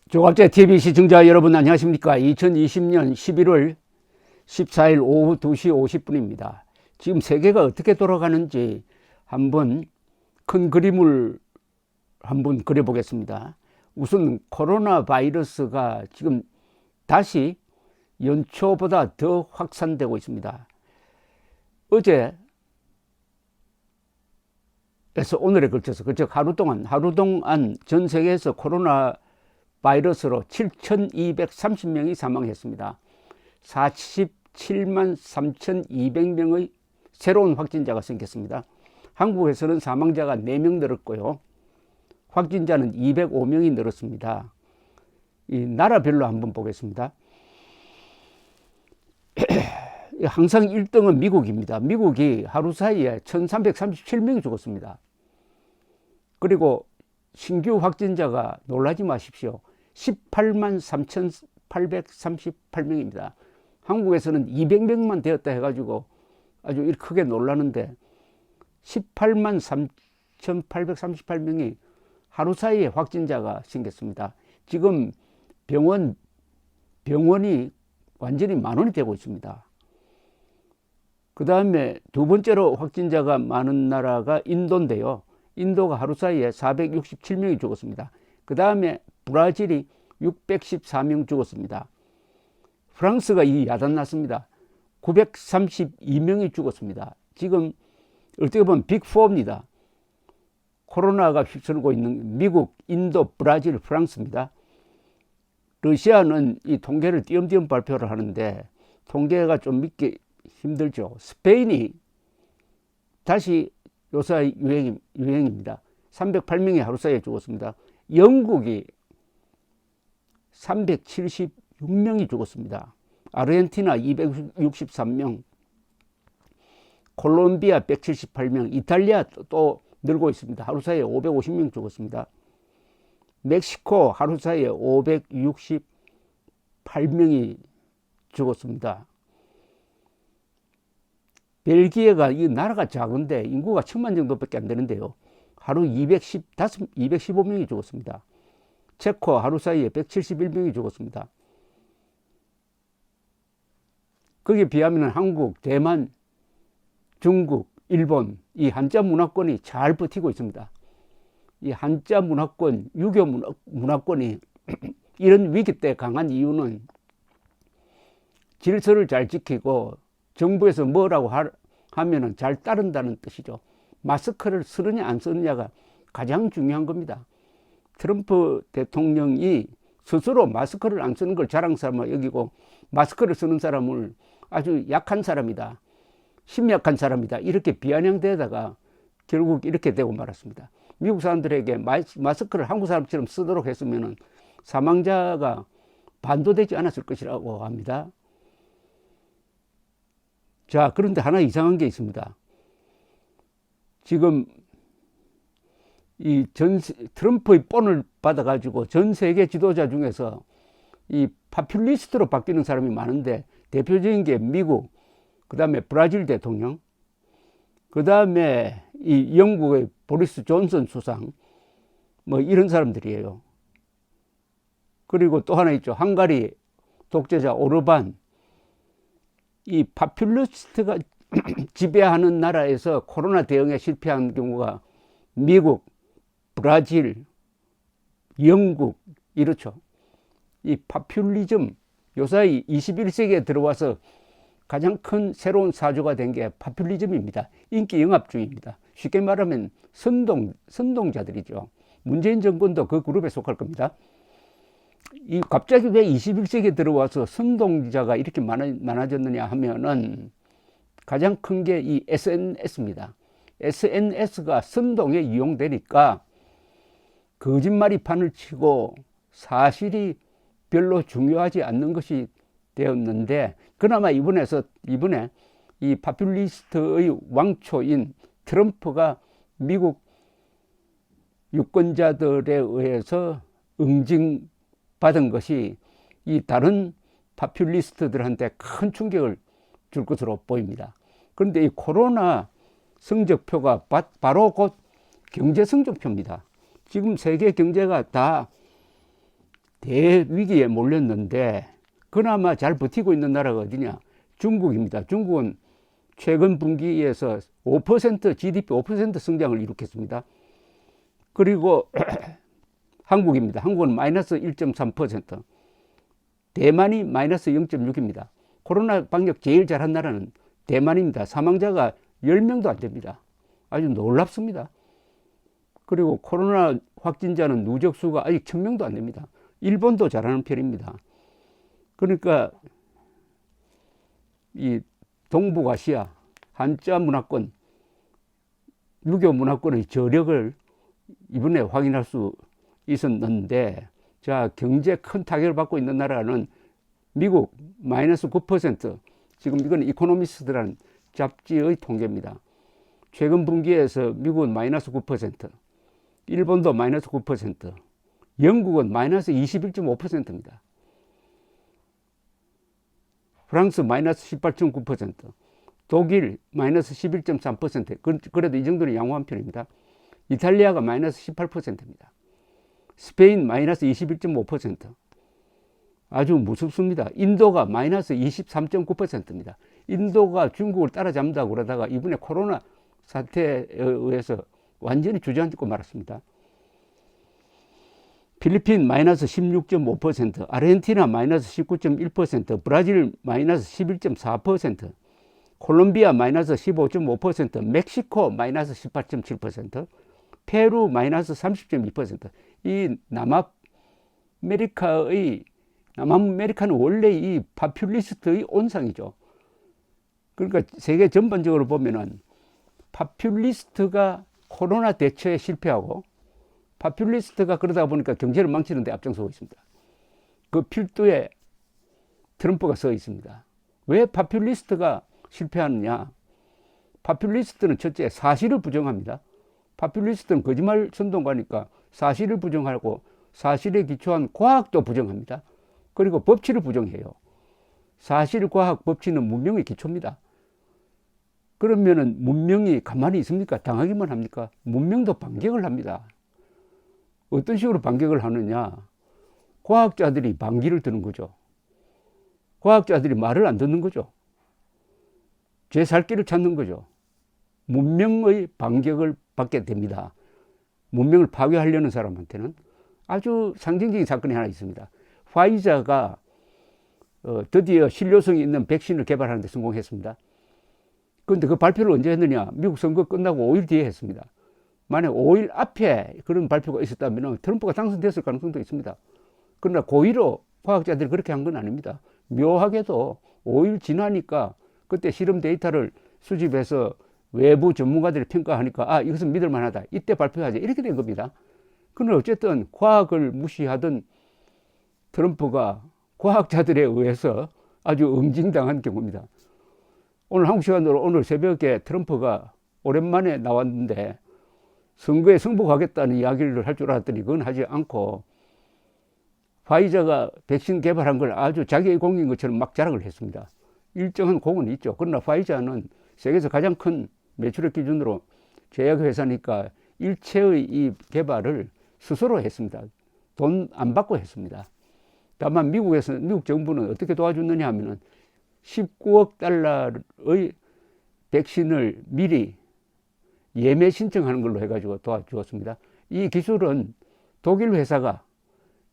조갑제 TV 시청자 여러분 안녕하십니까. 2020년 11월 14일 오후 2시 50분입니다. 지금 세계가 어떻게 돌아가는지 한번 큰 그림을 한번 그려보겠습니다. 우선 코로나 바이러스가 지금 다시 연초보다 더 확산되고 있습니다. 어제에서 오늘에 걸쳐서 즉 하루 동안 전 세계에서 코로나 바이러스로 7,230명이 사망했습니다. 47만 3,200명의 새로운 확진자가 생겼습니다. 한국에서는 사망자가 4명 늘었고요. 확진자는 205명이 늘었습니다. 이 나라별로 한번 보겠습니다. 항상 1등은 미국입니다. 미국이 하루 사이에 1,337명이 죽었습니다. 그리고 신규 확진자가 놀라지 마십시오. 18만 3,838명입니다. 한국에서는 200명만 되었다 해가지고 아주 크게 놀라는데 18만 3,838명이 하루 사이에 확진자가 생겼습니다. 지금 병원이 완전히 만원이 되고 있습니다. 그 다음에 두 번째로 확진자가 많은 나라가 인도인데요. 인도가 하루 사이에 467명이 죽었습니다. 그 다음에 브라질이 614명 죽었습니다. 프랑스가 이 야단났습니다. 932명이 죽었습니다. 지금 어떻게 보면 빅4입니다. 코로나가 휩쓸고 있는 미국, 인도, 브라질, 프랑스입니다. 러시아는 이 통계를 띄엄띄엄 발표를 하는데 통계가 좀 믿기 힘들죠. 스페인이 다시 요새 유행입니다. 308명이 하루 사이에 죽었습니다. 영국이 376명이 죽었습니다. 아르헨티나 263명, 콜롬비아 178명, 이탈리아 또 늘고 있습니다. 하루 사이에 550명 죽었습니다. 멕시코 하루 사이에 568명이 죽었습니다. 벨기에가 이 나라가 작은데 인구가 1000만 정도밖에 안 되는데요. 하루 215명이 죽었습니다. 체코 하루 사이에 171명이 죽었습니다. 거기에 비하면 한국, 대만, 중국, 일본 이 한자 문화권이 잘 버티고 있습니다. 이 한자 문화권, 유교 문화권이 이런 위기 때 강한 이유는 질서를 잘 지키고 정부에서 뭐라고 하면은 잘 따른다는 뜻이죠. 마스크를 쓰느냐 안 쓰느냐가 가장 중요한 겁니다. 트럼프 대통령이 스스로 마스크를 안 쓰는 걸 자랑삼아 여기고 마스크를 쓰는 사람을 아주 약한 사람이다, 심약한 사람이다 이렇게 비아냥대다가 결국 이렇게 되고 말았습니다. 미국 사람들에게 마스크를 한국 사람처럼 쓰도록 했으면 사망자가 반도 되지 않았을 것이라고 합니다. 자, 그런데 하나 이상한 게 있습니다. 지금 이 트럼프의 폰을 받아가지고 전 세계 지도자 중에서 이 파퓰리스트로 바뀌는 사람이 많은데 대표적인 게 미국, 그 다음에 브라질 대통령, 그 다음에 이 영국의 보리스 존슨 수상, 뭐 이런 사람들이에요. 그리고 또 하나 있죠. 헝가리 독재자 오르반. 이 파퓰리스트가 지배하는 나라에서 코로나 대응에 실패한 경우가 미국, 브라질, 영국 이렇죠. 이 파퓰리즘, 요새 21세기에 들어와서 가장 큰 새로운 사조가 된 게 파퓰리즘입니다. 인기 영합주의입니다. 쉽게 말하면 선동자들이죠. 문재인 정권도 그 그룹에 속할 겁니다. 이 갑자기 왜 21세기에 들어와서 선동자가 이렇게 많아졌느냐 하면은 가장 큰 게 이 SNS입니다. SNS가 선동에 이용되니까 거짓말이 판을 치고 사실이 별로 중요하지 않는 것이 되었는데 그나마 이번에 이 파퓰리스트의 왕초인 트럼프가 미국 유권자들에 의해서 응징받은 것이 이 다른 파퓰리스트들한테 큰 충격을 줄 것으로 보입니다. 그런데 이 코로나 성적표가 바로 곧 경제 성적표입니다. 지금 세계 경제가 다 대위기에 몰렸는데 그나마 잘 버티고 있는 나라가 어디냐? 중국입니다. 중국은 최근 분기에서 5% GDP 5% 성장을 이룩했습니다. 그리고 한국입니다. 한국은 마이너스 1.3%, 대만이 마이너스 0.6입니다. 코로나 방역 제일 잘한 나라는 대만입니다. 사망자가 10명도 안 됩니다. 아주 놀랍습니다. 그리고 코로나 확진자는 누적 수가 아직 1000명도 안 됩니다. 일본도 잘하는 편입니다. 그러니까 이 동북아시아 한자 문화권, 유교 문화권의 저력을 이번에 확인할 수 있었는데, 자, 경제 큰 타격을 받고 있는 나라는 미국 마이너스 9%, 지금 이건 이코노미스트라는 잡지의 통계입니다. 최근 분기에서 미국은 마이너스 9%, 일본도 마이너스 9%, 영국은 마이너스 21.5%입니다. 프랑스 마이너스 18.9%, 독일 마이너스 11.3%, 그래도 이 정도는 양호한 편입니다. 이탈리아가 마이너스 18%입니다. 스페인 마이너스 21.5%, 아주 무섭습니다. 인도가 마이너스 23.9%입니다. 인도가 중국을 따라잡는다고 그러다가 이번에 코로나 사태에 의해서 완전히 주저앉고 말았습니다. 필리핀 마이너스 16.5%, 아르헨티나 마이너스 19.1%, 브라질 마이너스 11.4%, 콜롬비아 마이너스 15.5%, 멕시코 마이너스 18.7%, 페루 마이너스 30.2%. 이 남아메리카는 원래 이 파퓰리스트의 온상이죠. 그러니까 세계 전반적으로 보면은 파퓰리스트가 코로나 대처에 실패하고, 파퓰리스트가 그러다 보니까 경제를 망치는 데 앞장서고 있습니다. 그 필두에 트럼프가 서 있습니다. 왜 파퓰리스트가 실패하느냐? 파퓰리스트는 첫째 사실을 부정합니다. 파퓰리스트는 거짓말 선동가니까 사실을 부정하고 사실에 기초한 과학도 부정합니다. 그리고 법치를 부정해요. 사실, 과학, 법치는 문명의 기초입니다. 그러면은 문명이 가만히 있습니까? 당하기만 합니까? 문명도 반격을 합니다. 어떤 식으로 반격을 하느냐? 과학자들이 반기를 드는 거죠. 과학자들이 말을 안 듣는 거죠. 제 살 길을 찾는 거죠. 문명의 반격을 받게 됩니다. 문명을 파괴하려는 사람한테는. 아주 상징적인 사건이 하나 있습니다. 화이자가 드디어 실효성이 있는 백신을 개발하는 데 성공했습니다. 그런데 그 발표를 언제 했느냐? 미국 선거 끝나고 5일 뒤에 했습니다. 만약 5일 앞에 그런 발표가 있었다면 트럼프가 당선됐을 가능성도 있습니다. 그러나 고의로 과학자들이 그렇게 한 건 아닙니다. 묘하게도 5일 지나니까 그때 실험 데이터를 수집해서 외부 전문가들이 평가하니까 아, 이것은 믿을 만하다. 이때 발표하자. 이렇게 된 겁니다. 그러나 어쨌든 과학을 무시하던 트럼프가 과학자들에 의해서 아주 응징당한 경우입니다. 오늘 한국 시간으로 오늘 새벽에 트럼프가 오랜만에 나왔는데 선거에 승복하겠다는 이야기를 할 줄 알았더니 그건 하지 않고 파이자가 백신 개발한 걸 아주 자기의 공인 것처럼 막 자랑을 했습니다. 일정한 공은 있죠. 그러나 파이자는 세계에서 가장 큰 매출액 기준으로 제약회사니까 일체의 이 개발을 스스로 했습니다. 돈 안 받고 했습니다. 다만 미국 정부는 어떻게 도와줬느냐 하면은 19억 달러의 백신을 미리 예매 신청하는 걸로 해가지고 도와주었습니다. 이 기술은 독일 회사가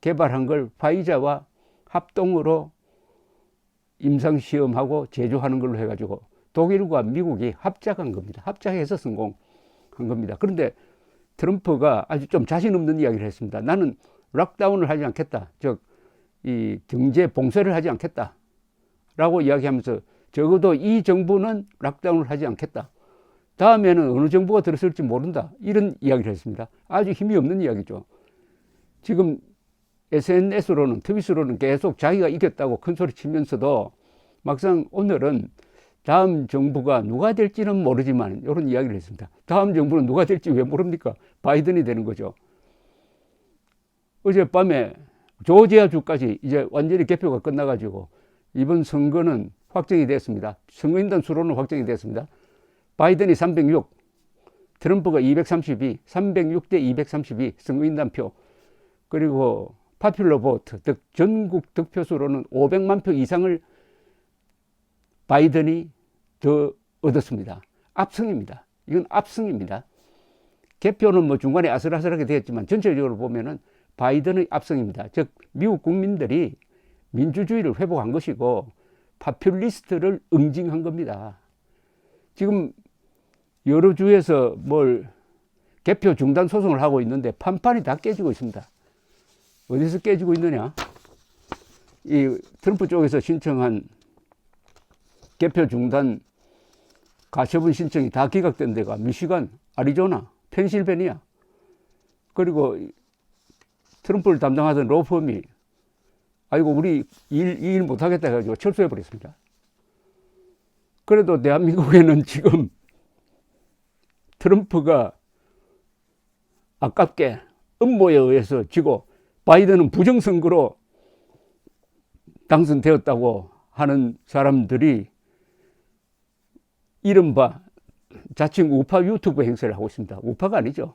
개발한 걸 파이자와 합동으로 임상시험하고 제조하는 걸로 해가지고 독일과 미국이 합작한 겁니다. 합작해서 성공한 겁니다. 그런데 트럼프가 아주 좀 자신 없는 이야기를 했습니다. 나는 락다운을 하지 않겠다. 즉, 이 경제 봉쇄를 하지 않겠다. 라고 이야기하면서 적어도 이 정부는 락다운을 하지 않겠다. 다음에는 어느 정부가 들었을지 모른다. 이런 이야기를 했습니다. 아주 힘이 없는 이야기죠. 지금 SNS로는, 트윗으로는 계속 자기가 이겼다고 큰 소리 치면서도 막상 오늘은 다음 정부가 누가 될지는 모르지만 이런 이야기를 했습니다. 다음 정부는 누가 될지 왜 모릅니까? 바이든이 되는 거죠. 어젯밤에 조지아주까지 이제 완전히 개표가 끝나가지고 이번 선거는 확정이 됐습니다. 선거인단 수로는 확정이 됐습니다. 바이든이 306, 트럼프가 232, 306대 232 선거인단 표. 그리고 파퓰러 보트, 즉 전국 득표수로는 500만 표 이상을 바이든이 더 얻었습니다. 압승입니다. 이건 압승입니다. 개표는 뭐 중간에 아슬아슬하게 되었지만 전체적으로 보면은 바이든의 압승입니다. 즉 미국 국민들이 민주주의를 회복한 것이고 파퓰리스트를 응징한 겁니다. 지금 여러 주에서 개표 중단 소송을 하고 있는데 판판이 다 깨지고 있습니다. 어디서 깨지고 있느냐? 이 트럼프 쪽에서 신청한 개표 중단 가처분 신청이 다 기각된 데가 미시간, 아리조나, 펜실베니아, 그리고 트럼프를 담당하던 로펌이 아이고 우리 이 일 못하겠다 해가지고 철수해 버렸습니다. 그래도 대한민국에는 지금 트럼프가 아깝게 음모에 의해서 지고 바이든은 부정선거로 당선되었다고 하는 사람들이 이른바 자칭 우파 유튜브 행세를 하고 있습니다. 우파가 아니죠.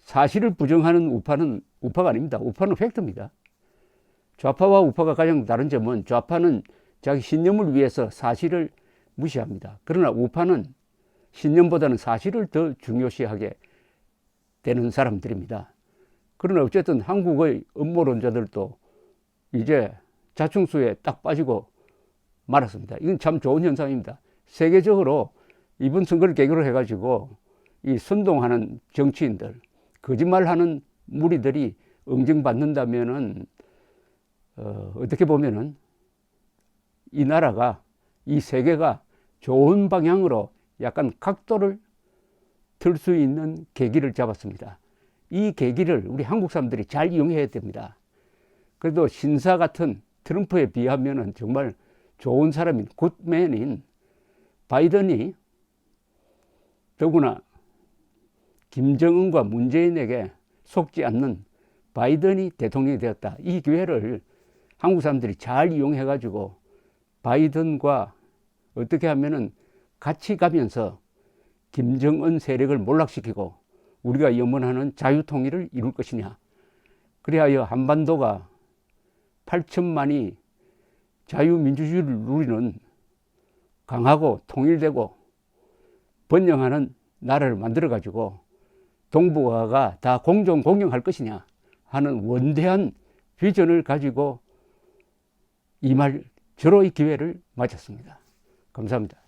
사실을 부정하는 우파는 우파가 아닙니다. 우파는 팩트입니다. 좌파와 우파가 가장 다른 점은 좌파는 자기 신념을 위해서 사실을 무시합니다. 그러나 우파는 신념보다는 사실을 더 중요시하게 되는 사람들입니다. 그러나 어쨌든 한국의 음모론자들도 이제 자충수에 딱 빠지고 말았습니다. 이건 참 좋은 현상입니다. 세계적으로 이번 선거를 계기로 해가지고 이 선동하는 정치인들, 거짓말하는 무리들이 응징받는다면은 어떻게 보면은 이 나라가, 이 세계가 좋은 방향으로 약간 각도를 들 수 있는 계기를 잡았습니다. 이 계기를 우리 한국 사람들이 잘 이용해야 됩니다. 그래도 신사 같은 트럼프에 비하면은 정말 좋은 사람인, 굿맨인 바이든이 더구나 김정은과 문재인에게 속지 않는 바이든이 대통령이 되었다. 이 기회를 한국 사람들이 잘 이용해가지고 바이든과 어떻게 하면은 같이 가면서 김정은 세력을 몰락시키고 우리가 염원하는 자유통일을 이룰 것이냐. 그리하여 한반도가 8천만이 자유민주주의를 누리는 강하고 통일되고 번영하는 나라를 만들어가지고 동북아가 다 공존공영할 것이냐 하는 원대한 비전을 가지고 임할 절호의 기회를 맞았습니다. 감사합니다.